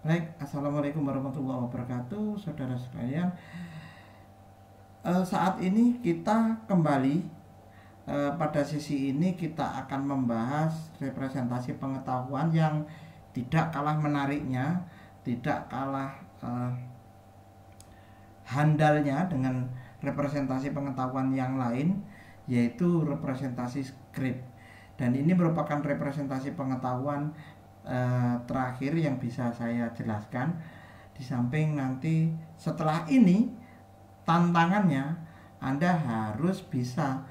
Baik, assalamualaikum warahmatullahi wabarakatuh, saudara sekalian. Saat ini kita kembali pada sesi ini kita akan membahas representasi pengetahuan yang tidak kalah menariknya, tidak kalah handalnya dengan representasi pengetahuan yang lain, yaitu representasi skrip. Dan ini merupakan representasi pengetahuan terakhir yang bisa saya jelaskan. Di samping nanti setelah ini tantangannya Anda harus bisa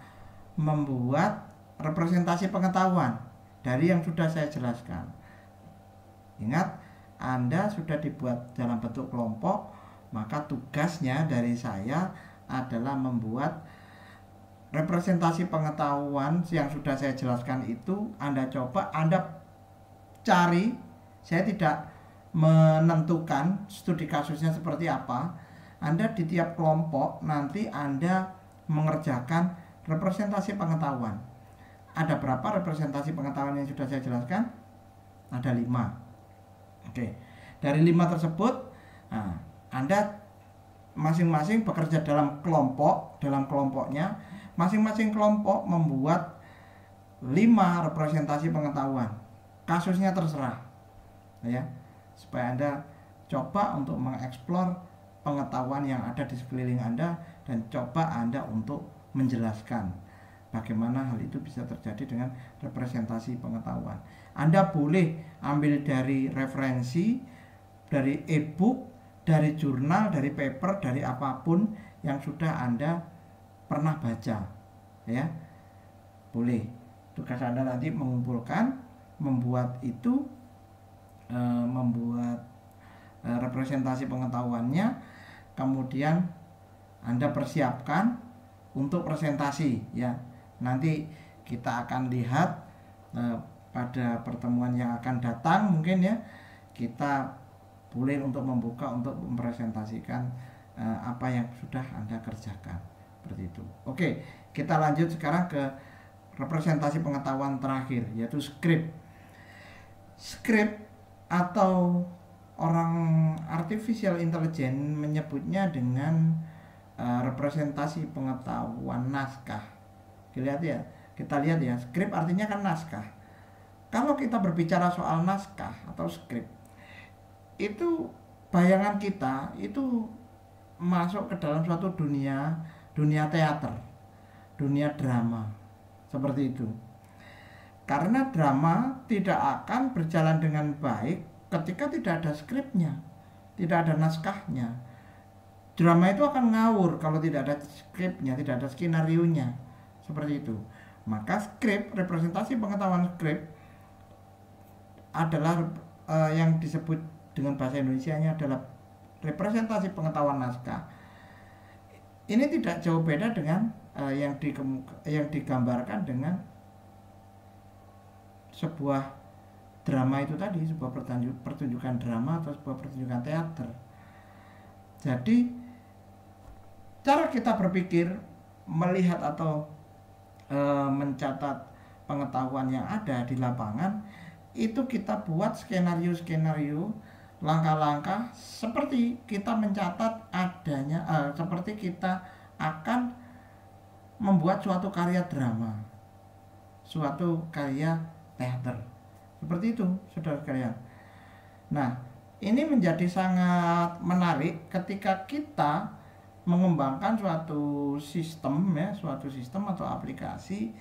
membuat representasi pengetahuan dari yang sudah saya jelaskan. Ingat, Anda sudah dibuat dalam bentuk kelompok, maka tugasnya dari saya adalah membuat representasi pengetahuan yang sudah saya jelaskan itu. Anda coba, Anda cari. Saya tidak menentukan studi kasusnya seperti apa. Anda di tiap kelompok nanti Anda mengerjakan representasi pengetahuan. Ada berapa representasi pengetahuan yang sudah saya jelaskan? Ada 5. Oke. Dari 5 tersebut, Anda masing-masing bekerja dalam kelompok, dalam kelompoknya masing-masing kelompok membuat 5 representasi pengetahuan. Kasusnya terserah, ya, supaya Anda coba untuk mengeksplor pengetahuan yang ada di sekeliling Anda dan coba Anda untuk menjelaskan bagaimana hal itu bisa terjadi dengan representasi pengetahuan. Anda boleh ambil dari referensi, dari e-book, dari jurnal, dari paper, dari apapun yang sudah Anda pernah baca, ya. Boleh. Tugas Anda nanti mengumpulkan, membuat itu, membuat representasi pengetahuannya, kemudian Anda persiapkan untuk presentasi, ya. Nanti kita akan lihat pada pertemuan yang akan datang mungkin, ya, kita boleh untuk membuka untuk mempresentasikan apa yang sudah Anda kerjakan, seperti itu. Oke, kita lanjut sekarang ke representasi pengetahuan terakhir, yaitu skrip. Skrip atau orang artificial intelligence menyebutnya dengan representasi pengetahuan naskah. Kita lihat ya, skrip artinya kan naskah. Kalau kita berbicara soal naskah atau skrip, itu bayangan kita itu masuk ke dalam suatu dunia teater, dunia drama, seperti itu. Karena drama tidak akan berjalan dengan baik ketika tidak ada skripnya, tidak ada naskahnya. Drama itu akan ngawur kalau tidak ada skripnya, tidak ada skenario-nya, seperti itu. Maka skrip, representasi pengetahuan skrip adalah yang disebut dengan bahasa Indonesianya adalah representasi pengetahuan naskah. Ini tidak jauh beda dengan yang digambarkan dengan sebuah drama itu tadi, sebuah pertunjukan drama atau sebuah pertunjukan teater. Jadi cara kita berpikir, melihat atau mencatat pengetahuan yang ada di lapangan, itu kita buat skenario-skenario, langkah-langkah seperti kita mencatat adanya, seperti kita akan membuat suatu karya drama, suatu karya teater, seperti itu, saudara sekalian. Nah, ini menjadi sangat menarik ketika kita mengembangkan suatu sistem, ya, suatu sistem atau aplikasi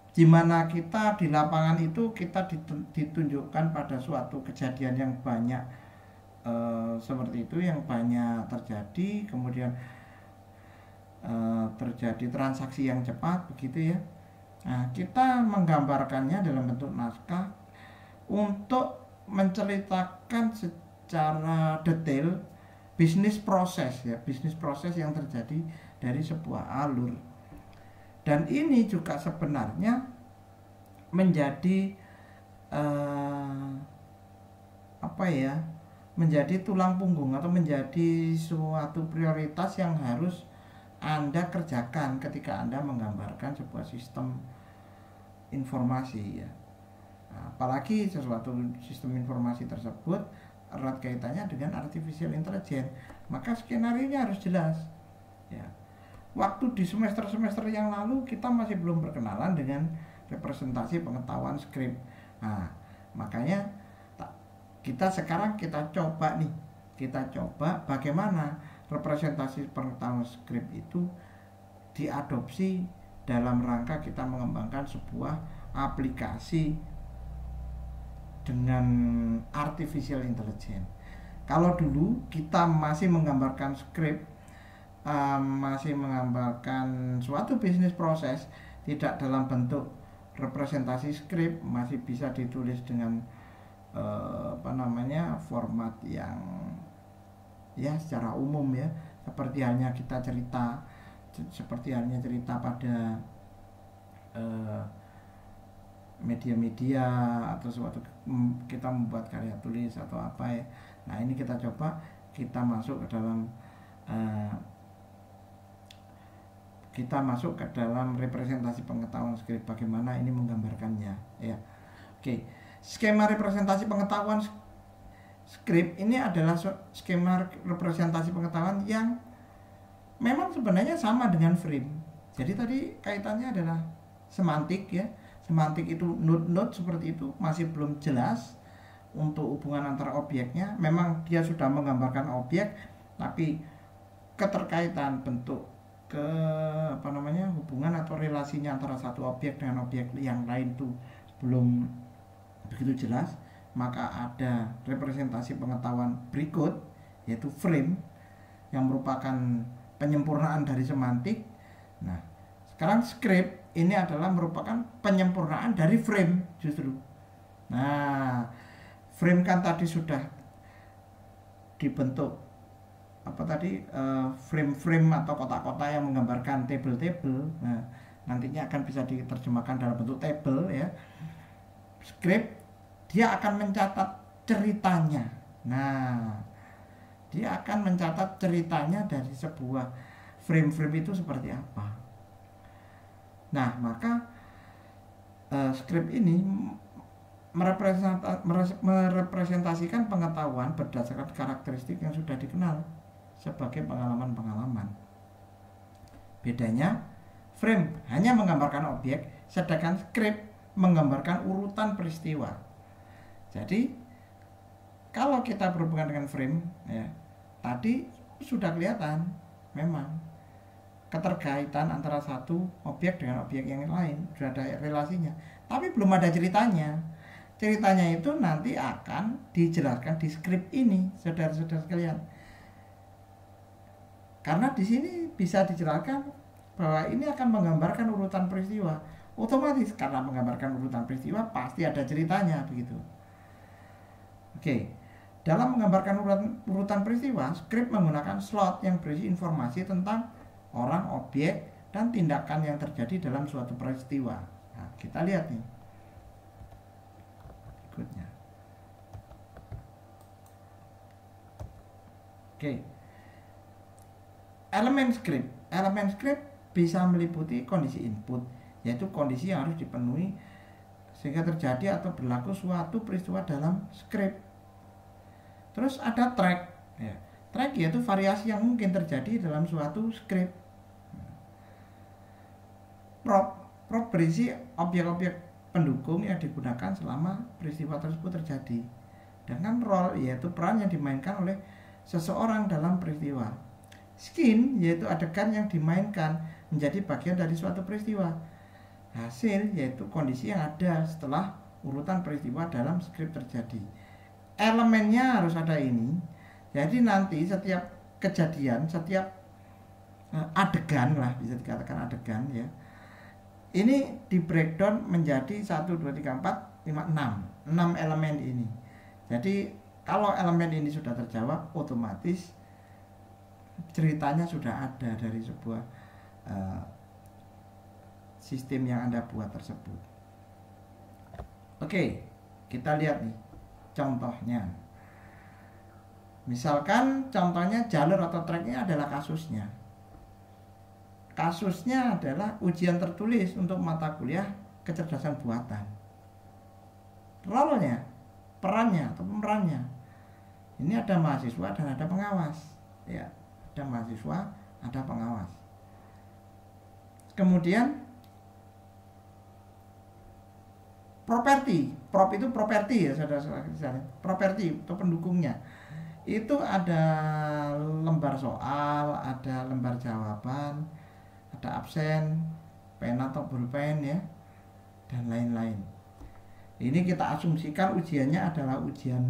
di mana kita di lapangan itu kita ditunjukkan pada suatu kejadian yang banyak seperti itu, yang banyak terjadi, kemudian terjadi transaksi yang cepat, begitu, ya. Nah, kita menggambarkannya dalam bentuk naskah untuk menceritakan secara detail bisnis proses, ya, bisnis proses yang terjadi dari sebuah alur. Dan ini juga sebenarnya menjadi menjadi tulang punggung atau menjadi suatu prioritas yang harus Anda kerjakan ketika Anda menggambarkan sebuah sistem informasi, ya. Nah, apalagi sesuatu sistem informasi tersebut erat kaitannya dengan artificial intelligence, maka skenario-nya harus jelas. Ya. Waktu di semester-semester yang lalu kita masih belum berkenalan dengan representasi pengetahuan script. Nah, makanya kita sekarang kita coba bagaimana representasi pengetahuan script itu diadopsi dalam rangka kita mengembangkan sebuah aplikasi dengan artificial intelligence. Kalau dulu kita masih menggambarkan script, masih menggambarkan suatu bisnis proses tidak dalam bentuk representasi script, masih bisa ditulis dengan format yang ya secara umum ya, seperti halnya cerita pada media-media atau suatu kita membuat karya tulis atau apa ya. Nah, ini kita coba kita masuk ke dalam representasi pengetahuan script, bagaimana ini menggambarkannya ya. Oke, skema representasi pengetahuan script ini adalah skema representasi pengetahuan yang memang sebenarnya sama dengan frame. Jadi tadi kaitannya adalah semantik ya. Semantik itu node-node seperti itu, masih belum jelas untuk hubungan antara objeknya. Memang dia sudah menggambarkan objek, tapi keterkaitan bentuk hubungan atau relasinya antara satu objek dengan objek yang lain itu belum begitu jelas. Maka ada representasi pengetahuan berikut, yaitu frame, yang merupakan penyempurnaan dari semantik. Nah, sekarang script ini adalah merupakan penyempurnaan dari frame justru. Nah, frame kan tadi sudah dibentuk frame-frame atau kotak-kotak yang menggambarkan table-table. Nah, nantinya akan bisa diterjemahkan dalam bentuk table ya. Script dia akan mencatat ceritanya. Nah, dia akan mencatat ceritanya dari sebuah frame-frame itu seperti apa. Nah, maka script ini merepresentasikan pengetahuan berdasarkan karakteristik yang sudah dikenal sebagai pengalaman-pengalaman. Bedanya, frame hanya menggambarkan objek, sedangkan script menggambarkan urutan peristiwa. Jadi, kalau kita berhubungan dengan frame, ya, tadi sudah kelihatan memang keterkaitan antara satu objek dengan objek yang lain, sudah ada relasinya, tapi belum ada ceritanya. Ceritanya itu nanti akan dijelaskan di skrip ini, saudara-saudara sekalian. Karena di sini bisa dijelaskan bahwa ini akan menggambarkan urutan peristiwa. Otomatis karena menggambarkan urutan peristiwa pasti ada ceritanya, begitu. Oke. Dalam menggambarkan urutan peristiwa, skrip menggunakan slot yang berisi informasi tentang orang, objek, dan tindakan yang terjadi dalam suatu peristiwa. Nah, kita lihat nih berikutnya. Oke. Elemen script bisa meliputi kondisi input, yaitu kondisi yang harus dipenuhi sehingga terjadi atau berlaku suatu peristiwa dalam script. Terus ada track, ya. Track yaitu variasi yang mungkin terjadi dalam suatu script. Prop berisi objek-objek pendukung yang digunakan selama peristiwa tersebut terjadi. Dengan role yaitu peran yang dimainkan oleh seseorang dalam peristiwa. Scene yaitu adegan yang dimainkan menjadi bagian dari suatu peristiwa. Hasil yaitu kondisi yang ada setelah urutan peristiwa dalam skrip terjadi. Elemennya harus ada ini. Jadi nanti setiap kejadian, setiap adegan lah, bisa dikatakan adegan ya, ini di breakdown menjadi 1, 2, 3, 4, 5, 6 elemen ini. Jadi kalau elemen ini sudah terjawab, otomatis ceritanya sudah ada dari sebuah sistem yang Anda buat tersebut. Oke, kita lihat nih contohnya. Misalkan contohnya jalur atau tracknya adalah kasusnya. Kasusnya adalah ujian tertulis untuk mata kuliah kecerdasan buatan. Role-nya, perannya atau pemerannya Ini ada mahasiswa dan ada pengawas, ya. Ada mahasiswa, ada pengawas. Kemudian properti, prop itu properti ya saudara-saudara. Properti itu pendukungnya. Itu ada lembar soal, ada lembar jawaban, ada absen, pena atau pulpen ya, dan lain-lain. Ini kita asumsikan ujiannya adalah ujian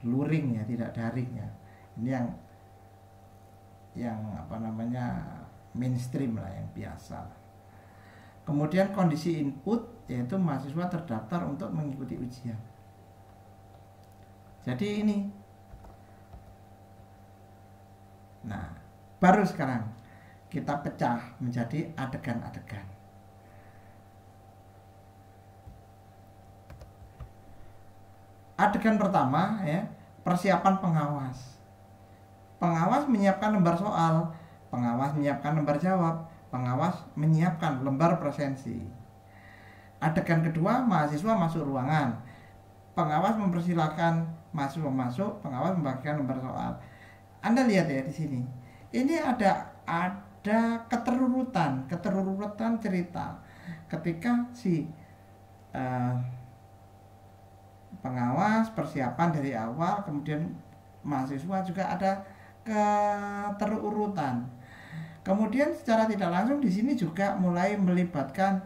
luring ya, tidak daring ya. Ini yang apa namanya mainstream lah, yang biasa. Kemudian kondisi input, yaitu mahasiswa terdaftar untuk mengikuti ujian. Jadi ini. Nah, baru sekarang kita pecah menjadi adegan-adegan. Adegan pertama ya, persiapan pengawas. Pengawas menyiapkan lembar soal, pengawas menyiapkan lembar jawab, pengawas menyiapkan lembar presensi. Adegan kedua, mahasiswa masuk ruangan. Pengawas mempersilahkan mahasiswa masuk, pengawas membagikan lembar soal. Anda lihat ya di sini. Ini ada keterurutan cerita. Ketika si pengawas persiapan dari awal, kemudian mahasiswa juga ada keterurutan. Kemudian secara tidak langsung di sini juga mulai melibatkan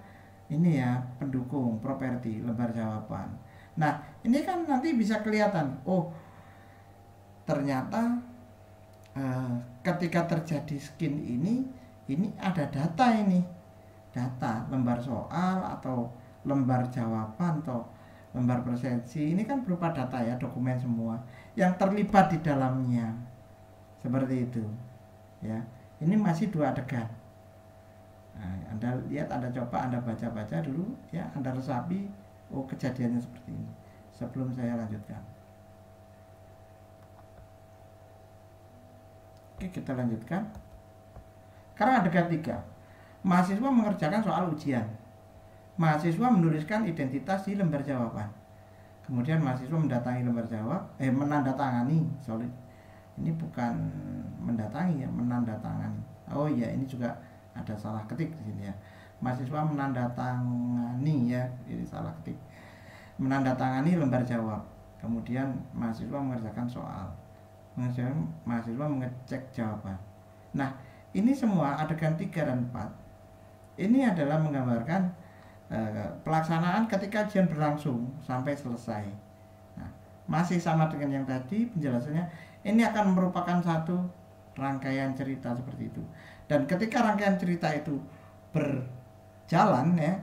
ini ya, pendukung, properti, lembar jawaban. Nah, ini kan nanti bisa kelihatan, oh ternyata ketika terjadi skin ini ada data ini. Data, lembar soal atau lembar jawaban atau lembar presensi, ini kan berupa data ya, dokumen semua yang terlibat di dalamnya. Seperti itu. Ya. Ini masih 2 adegan. Nah, Anda lihat, Anda coba, Anda baca-baca dulu ya, Anda resapi, oh kejadiannya seperti ini. Sebelum saya lanjutkan. Oke, kita lanjutkan. Sekarang adegan 3. Mahasiswa mengerjakan soal ujian. Mahasiswa menuliskan identitas di lembar jawaban. Kemudian mahasiswa mendatangi lembar jawab, menandatangani, sorry. Ini bukan mendatangi ya, menandatangani. Oh iya, ini juga ada salah ketik di sini ya. Mahasiswa menandatangani ya, ini salah ketik. Menandatangani lembar jawab. Kemudian mahasiswa mengerjakan soal. Mahasiswa mengecek jawaban. Nah, ini semua adegan 3 dan 4. Ini adalah menggambarkan pelaksanaan ketika ujian berlangsung sampai selesai. Nah, masih sama dengan yang tadi penjelasannya. Ini akan merupakan satu rangkaian cerita seperti itu. Dan ketika rangkaian cerita itu berjalan ya,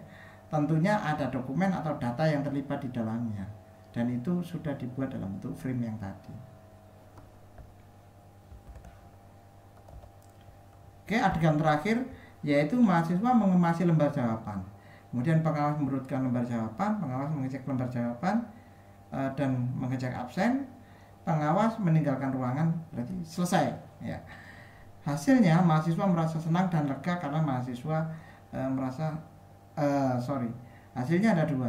tentunya ada dokumen atau data yang terlibat di dalamnya. Dan itu sudah dibuat dalam bentuk frame yang tadi. Oke, adegan terakhir yaitu mahasiswa mengemasi lembar jawaban. Kemudian pengawas merutkan lembar jawaban, pengawas mengecek lembar jawaban dan mengecek absen. Pengawas meninggalkan ruangan, berarti selesai ya. Hasilnya mahasiswa merasa senang dan lega karena mahasiswa hasilnya ada 2.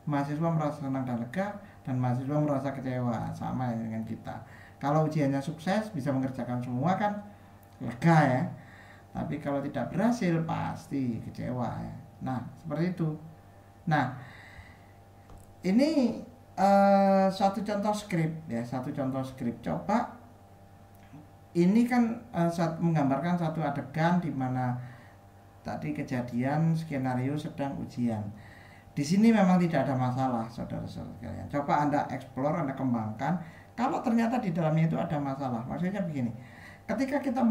Mahasiswa merasa senang dan lega, dan mahasiswa merasa kecewa, sama dengan kita. Kalau ujiannya sukses, bisa mengerjakan semua kan lega ya. Tapi kalau tidak berhasil pasti kecewa ya. Nah, seperti itu. Nah, ini satu contoh skrip ya, coba ini kan menggambarkan satu adegan di mana tadi kejadian skenario sedang ujian. Di sini memang tidak ada masalah, saudara-saudara sekalian. Coba Anda explore, Anda kembangkan. Kalau ternyata di dalamnya itu ada masalah, maksudnya begini. Ketika kita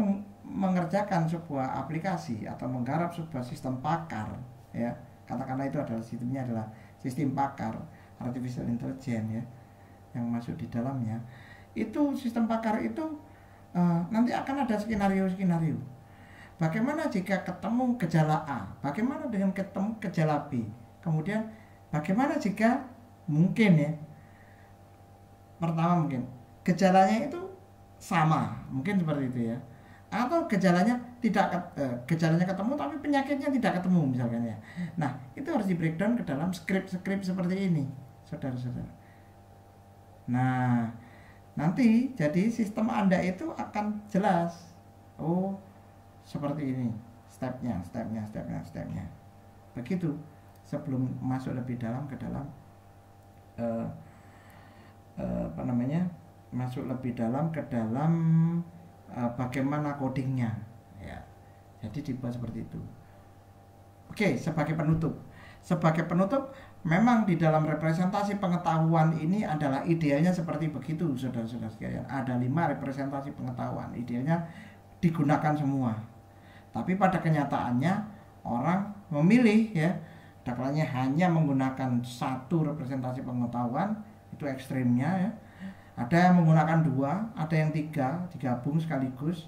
mengerjakan sebuah aplikasi atau menggarap sebuah sistem pakar ya, katakanlah itu adalah sistemnya adalah sistem pakar artificial intelligence ya, yang masuk di dalamnya itu sistem pakar itu nanti akan ada skenario. Bagaimana jika ketemu gejala A? Bagaimana dengan ketemu gejala B? Kemudian bagaimana jika mungkin ya, pertama mungkin gejalanya itu sama, mungkin seperti itu ya, atau gejalanya gejalanya ketemu tapi penyakitnya tidak ketemu misalkan ya. Nah, itu harus di breakdown ke dalam skrip seperti ini, saudara-saudara. Nah, Nanti jadi sistem Anda itu akan jelas. Oh, seperti ini stepnya. Begitu sebelum masuk lebih dalam ke dalam eh, apa namanya? Masuk lebih dalam ke dalam bagaimana codingnya ya. Jadi dibuat seperti itu. Oke, sebagai penutup memang di dalam representasi pengetahuan ini adalah idealnya seperti begitu, saudara-saudara sekalian. Ada 5 representasi pengetahuan, idealnya digunakan semua. Tapi pada kenyataannya orang memilih ya, dakwanya hanya menggunakan satu representasi pengetahuan, itu ekstrimnya ya. Ada yang menggunakan 2, ada yang 3 digabung sekaligus,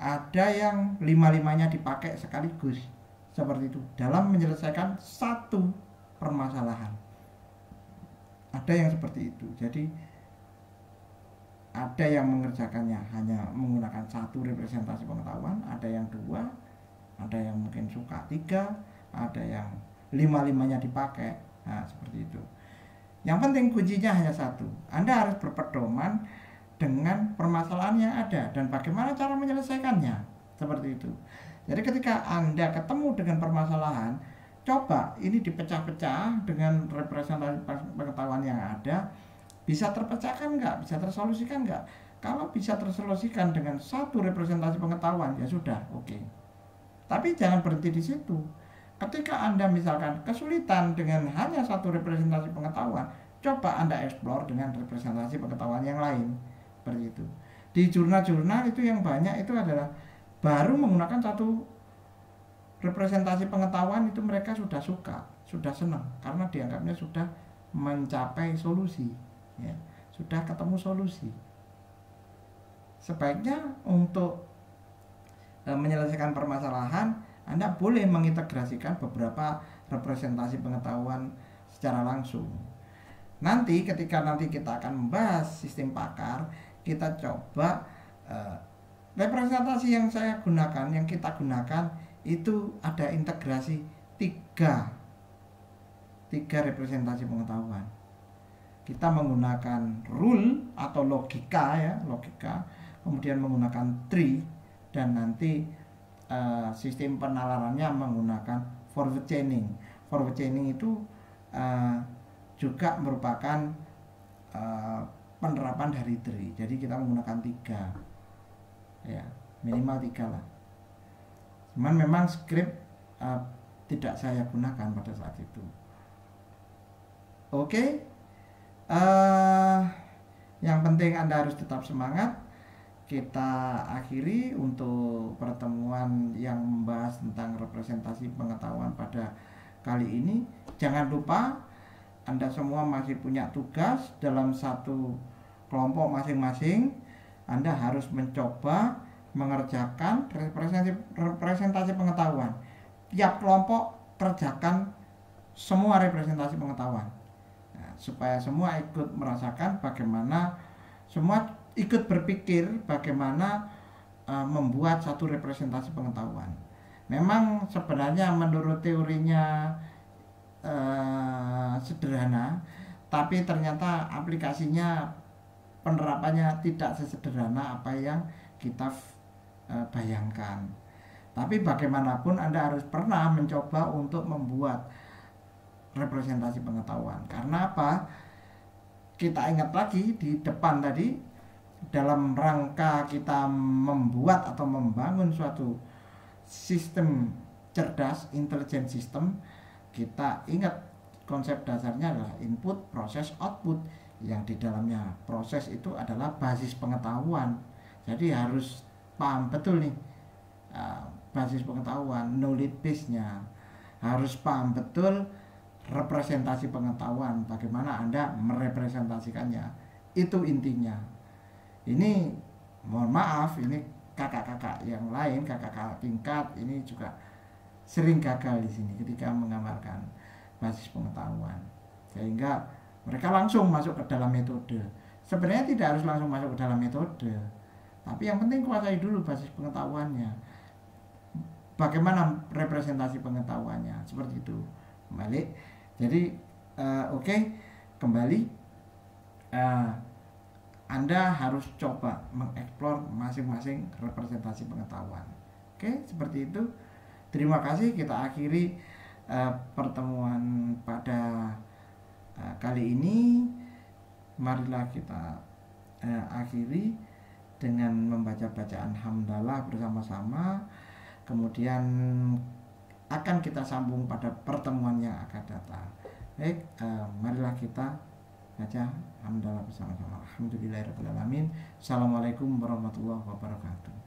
ada yang 5-5-nya dipakai sekaligus. Seperti itu dalam menyelesaikan satu permasalahan. Ada yang seperti itu. Jadi ada yang mengerjakannya hanya menggunakan satu representasi pengetahuan, ada yang 2, ada yang mungkin suka 3, ada yang 5-5-nya dipakai. Nah, seperti itu. Yang penting kuncinya hanya satu. Anda harus berpedoman dengan permasalahan yang ada dan bagaimana cara menyelesaikannya. Seperti itu. Jadi ketika Anda ketemu dengan permasalahan, coba ini dipecah-pecah dengan representasi pengetahuan yang ada. Bisa terpecahkan nggak? Bisa tersolusikan nggak? Kalau bisa tersolusikan dengan satu representasi pengetahuan, ya sudah, oke. Tapi jangan berhenti di situ. Ketika Anda misalkan kesulitan dengan hanya satu representasi pengetahuan, coba Anda explore dengan representasi pengetahuan yang lain. Seperti itu. Di jurnal-jurnal itu yang banyak itu adalah baru menggunakan satu representasi pengetahuan itu mereka sudah suka, sudah senang karena dianggapnya sudah mencapai solusi. Ya, sudah ketemu solusi. Sebaiknya untuk menyelesaikan permasalahan, Anda boleh mengintegrasikan beberapa representasi pengetahuan secara langsung. Nanti ketika kita akan membahas sistem pakar, kita coba representasi yang saya gunakan, yang kita gunakan itu ada integrasi tiga representasi pengetahuan. Kita menggunakan rule atau logika ya, kemudian menggunakan tree, dan nanti sistem penalarannya menggunakan forward chaining. Forward chaining itu juga merupakan penerapan dari tree. Jadi kita menggunakan 3 ya, minimal 3 lah. Cuman memang script tidak saya gunakan pada saat itu. Oke. Yang penting Anda harus tetap semangat. Kita akhiri untuk pertemuan yang membahas tentang representasi pengetahuan pada kali ini. Jangan lupa Anda semua masih punya tugas dalam satu kelompok masing-masing. Anda harus mencoba mengerjakan representasi pengetahuan. Tiap kelompok kerjakan semua representasi pengetahuan. Supaya semua ikut merasakan bagaimana, semua ikut berpikir bagaimana membuat satu representasi pengetahuan. Memang sebenarnya menurut teorinya sederhana, tapi ternyata aplikasinya, penerapannya tidak sesederhana apa yang kita bayangkan. Tapi bagaimanapun Anda harus pernah mencoba untuk membuat representasi pengetahuan. Karena apa? Kita ingat lagi di depan tadi, dalam rangka kita membuat atau membangun suatu sistem cerdas, intelligent system, kita ingat konsep dasarnya adalah input, proses, output, yang di dalamnya proses itu adalah basis pengetahuan. Jadi harus paham betul nih basis pengetahuan, knowledge base-nya. Harus paham betul representasi pengetahuan, bagaimana Anda merepresentasikannya. Itu intinya. Ini mohon maaf, ini kakak-kakak yang lain, kakak-kakak tingkat ini juga sering gagal di sini ketika menggambarkan basis pengetahuan, sehingga mereka langsung masuk ke dalam metode. Sebenarnya tidak harus langsung masuk ke dalam metode, tapi yang penting kuasai dulu basis pengetahuannya, bagaimana representasi pengetahuannya, seperti itu. Kembali. Jadi oke. Kembali Anda harus coba mengeksplor masing-masing representasi pengetahuan. Oke, seperti itu. Terima kasih, kita akhiri pertemuan pada kali ini. Marilah kita akhiri dengan membaca bacaan hamdalah bersama-sama. Kemudian akan kita sambung pada pertemuan yang akan datang. Baik, marilah kita baca hamdalah bersama-sama. Alhamdulillahirabbil alamin. Assalamualaikum warahmatullahi wabarakatuh.